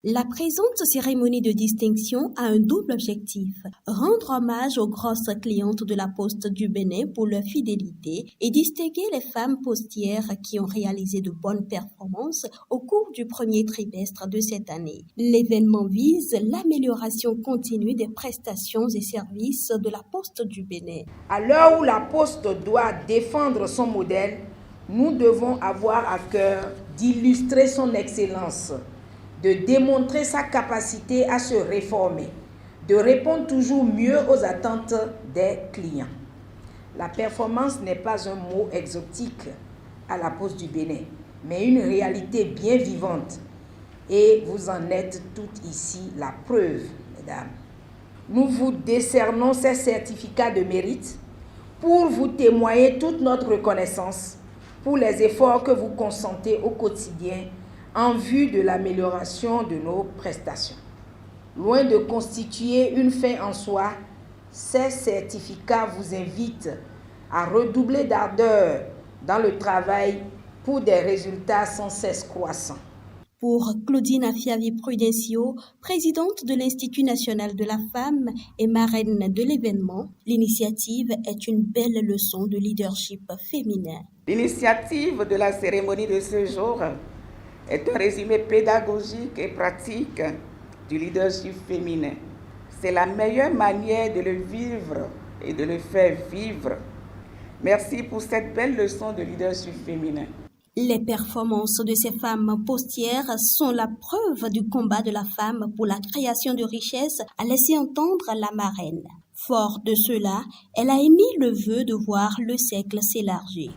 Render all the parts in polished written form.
La présente cérémonie de distinction a un double objectif: rendre hommage aux grosses clientes de la Poste du Bénin pour leur fidélité et distinguer les femmes postières qui ont réalisé de bonnes performances au cours du premier trimestre de cette année. L'événement vise l'amélioration continue des prestations et services de la Poste du Bénin. À l'heure où la Poste doit défendre son modèle, nous devons avoir à cœur d'illustrer son excellence, de démontrer sa capacité à se réformer, de répondre toujours mieux aux attentes des clients. La performance n'est pas un mot exotique à la Poste du Bénin, mais une réalité bien vivante. Et vous en êtes toutes ici la preuve, mesdames. Nous vous décernons ces certificats de mérite pour vous témoigner toute notre reconnaissance pour les efforts que vous consentez au quotidien en vue de l'amélioration de nos prestations. Loin de constituer une fin en soi, ces certificats vous invitent à redoubler d'ardeur dans le travail pour des résultats sans cesse croissants. Pour Claudine Afiavi-Prudencio, présidente de l'Institut national de la femme et marraine de l'événement, l'initiative est une belle leçon de leadership féminin. L'initiative de la cérémonie de ce jour est un résumé pédagogique et pratique du leadership féminin. C'est la meilleure manière de le vivre et de le faire vivre. Merci pour cette belle leçon de leadership féminin. Les performances de ces femmes postières sont la preuve du combat de la femme pour la création de richesses, a laissé entendre la marraine. Fort de cela, elle a émis le vœu de voir le cercle s'élargir.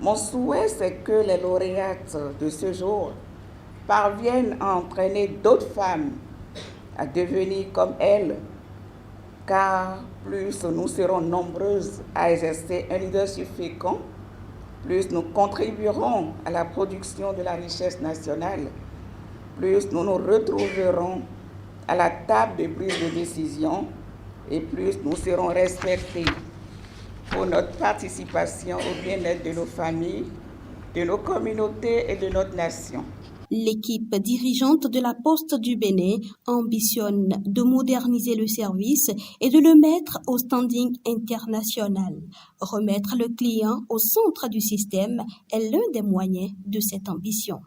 Mon souhait, c'est que les lauréates de ce jour parviennent à entraîner d'autres femmes à devenir comme elles, car plus nous serons nombreuses à exercer un leadership fécond, plus nous contribuerons à la production de la richesse nationale, plus nous nous retrouverons à la table de prise de décision et plus nous serons respectés pour notre participation au bien-être de nos familles, de nos communautés et de notre nation. L'équipe dirigeante de la Poste du Bénin ambitionne de moderniser le service et de le mettre au standing international. Remettre le client au centre du système est l'un des moyens de cette ambition.